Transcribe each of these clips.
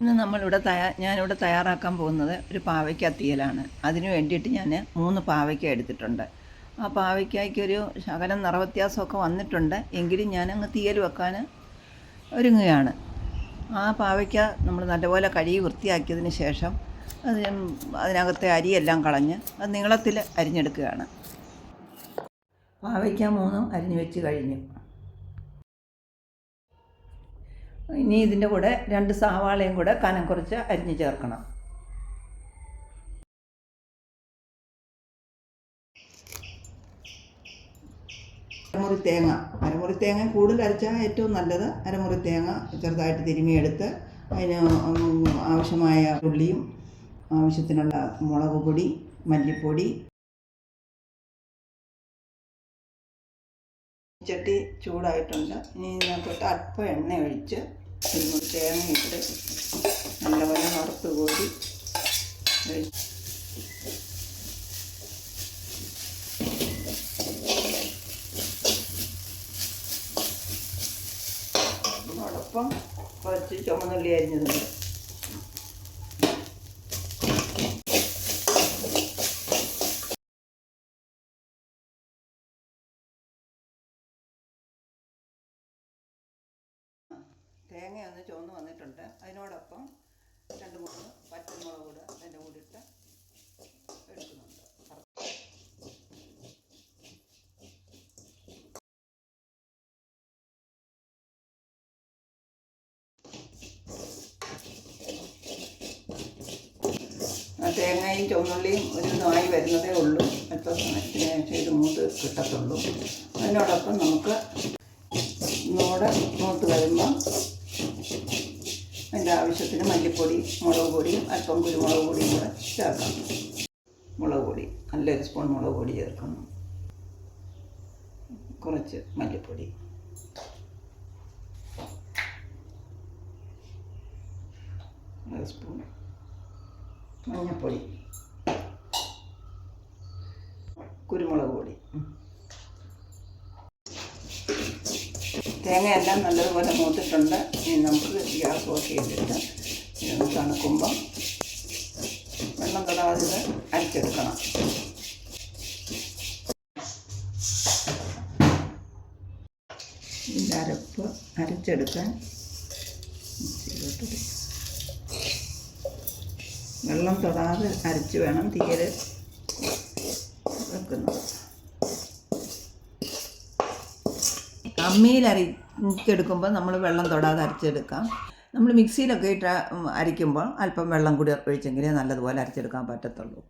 ഇന്ന് ഞാനിവിടെ തയ്യാറാക്കാൻ പോകുന്നത് ഒരു പാവയ്ക്ക തീയലാണ്. അതിന് വേണ്ടിയിട്ട് ഞാൻ 3 പാവയ്ക്ക എടുത്തിട്ടുണ്ട്. ആ പാവയ്ക്കയ്ക്കൊരു ശകലം നിറവ്യത്യാസമൊക്കെ വന്നിട്ടുണ്ട്. എങ്കിലും ഞാനങ്ങ് തീയൽ വെക്കാൻ ഒരുങ്ങുകയാണ്. ആ പാവയ്ക്ക നമ്മൾ നല്ലപോലെ കഴുകി വൃത്തിയാക്കിയതിന് ശേഷം അതിനകത്തെ അരിയെല്ലാം കളഞ്ഞ് അത് നീളത്തിൽ അരിഞ്ഞെടുക്കുകയാണ്. പാവയ്ക്ക 3 അരിഞ്ഞു വെച്ച് കഴിഞ്ഞു. ഇനി ഇതിൻ്റെ കൂടെ 2 സവാളയും കൂടെ കനം കുറച്ച് അരിഞ്ഞ് ചേർക്കണം. അരമുറി തേങ്ങ കൂടുതൽ അരച്ചാൽ ഏറ്റവും നല്ലത്. അരമുറി തേങ്ങ ചെറുതായിട്ട് തിരുമിയെടുത്ത് അതിന് ആവശ്യമായ ഉള്ളിയും ആവശ്യത്തിനുള്ള മുളക് പൊടി, മല്ലിപ്പൊടി. ചട്ടി ചൂടായിട്ടുണ്ട്. ഇനി ഇതിനകത്തോട്ട് അല്പം എണ്ണ ഒഴിച്ച് തേങ്ങ ഇട്ട് നല്ലപോലെ വറുത്ത് കോരി അതോടൊപ്പം കുറച്ച് ചുമന്നുള്ളി അരിഞ്ഞതുണ്ട്. തേങ്ങ ഒന്ന് ചുവന്ന് വന്നിട്ടുണ്ട്. അതിനോടൊപ്പം 2-3 പച്ചമുളക് കൂടെ അതിൻ്റെ കൂടെ ഇട്ട് എടുക്കുന്നുണ്ട്. തേങ്ങയും ചുവന്നുള്ളിയും ഒരു ഇതായി വരുന്നതേ ഉള്ളൂ. അല്പ സമയത്തിന് ശേഷം ഇത് മൂത്ത് കിട്ടത്തുള്ളൂ. അതിനോടൊപ്പം നമുക്ക് ഒന്നുകൂടെ മൂത്ത് വരുമ്പോൾ അതിൻ്റെ ആവശ്യത്തിന് മല്ലിപ്പൊടി, മുളക് പൊടിയും അല്പം കുരുമുളക് പൊടിയും കൂടെ ചേർക്കാം. മുളക് പൊടി നല്ലൊരു സ്പൂൺ മുളക് പൊടി ചേർക്കണം. കുറച്ച് മല്ലിപ്പൊടി, സ്പൂൺ മഞ്ഞൾപ്പൊടി, കുരുമുളക് പൊടി. തേങ്ങയെല്ലാം നല്ലതുപോലെ മൂത്തിട്ടുണ്ട്. ഇനി നമുക്ക് ഗ്യാസ് ഓഫ് ചെയ്തിട്ട് ഇതൊന്ന് തണുക്കുമ്പം വെള്ളം തൊടാതെ അരച്ചെടുക്കണം. ഇതിൻ്റെ അരപ്പ് അരച്ചെടുക്കാൻ വെള്ളം തൊടാതെ അരച്ച് വേണം തീയൽ വെക്കുന്നത്. അമ്മിയിൽ അരച്ചെടുക്കുമ്പോൾ നമ്മൾ വെള്ളം തൊടാതെ അരച്ചെടുക്കാം. നമ്മൾ മിക്സിയിലൊക്കെ ഇട്ട് അരയ്ക്കുമ്പോൾ അല്പം വെള്ളം കൂടി ഒഴിച്ചെങ്കിലേ നല്ലതുപോലെ അരച്ചെടുക്കാൻ പറ്റത്തുള്ളൂ.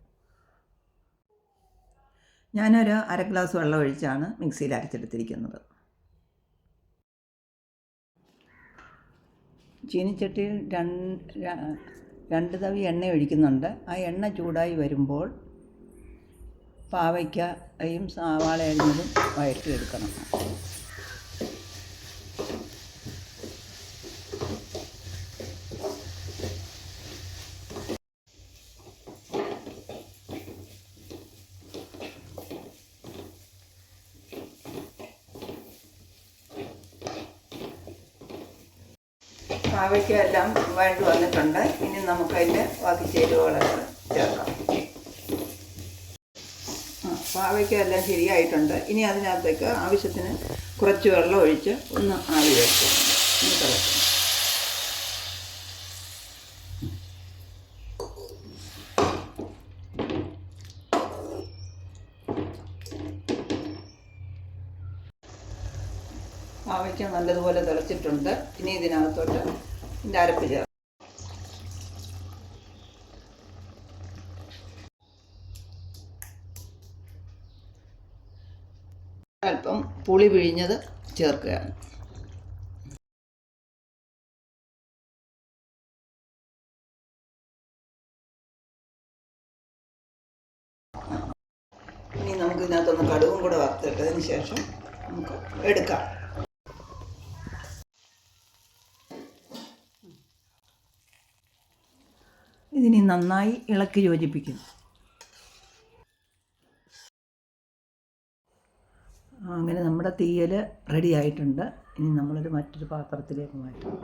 ഞാനൊരു 1/2 ഗ്ലാസ് വെള്ളം ഒഴിച്ചാണ് മിക്സിയിൽ അരച്ചെടുത്തിരിക്കുന്നത്. ചീനിച്ചട്ടിയിൽ 2 തവി എണ്ണ ഒഴിക്കുന്നുണ്ട്. ആ എണ്ണ ചൂടായി വരുമ്പോൾ പാവയ്ക്കയും സവാള അരിഞ്ഞതും വഴറ്റിയെടുക്കണം. പാവയ്ക്ക എല്ലാം വഴണ്ട് വന്നിട്ടുണ്ട്. ഇനി നമുക്കതിൻ്റെ ബാക്കി ചേരുവകളൊക്കെ ചേർക്കാം. പാവയ്ക്ക എല്ലാം ശരിയായിട്ടുണ്ട്. ഇനി അതിനകത്തേക്ക് ആവശ്യത്തിന് കുറച്ച് വെള്ളം ഒഴിച്ച് ഒന്ന് ആവി വെക്കാം. തിളയ്ക്കണം. പാവയ്ക്ക നല്ലതുപോലെ തിളച്ചിട്ടുണ്ട്. ഇനി ഇതിനകത്തോട്ട് ഇതിൻ്റെ അരപ്പ് ചേർക്കാം. അല്പം പുളി പിഴിഞ്ഞത് ചേർക്കുകയാണ്. ഇനി നമുക്ക് ഇതിനകത്തൊന്ന് കടുകും കൂടെ വറുത്തിട്ടതിന് ശേഷം നമുക്ക് എടുക്കാം. ഇതിനി നന്നായി ഇളക്കി യോജിപ്പിക്കുന്നു. അങ്ങനെ നമ്മുടെ തീയൽ റെഡി ആയിട്ടുണ്ട്. ഇനി നമ്മളൊരു മറ്റൊരു പാത്രത്തിലേക്ക് മാറ്റാം.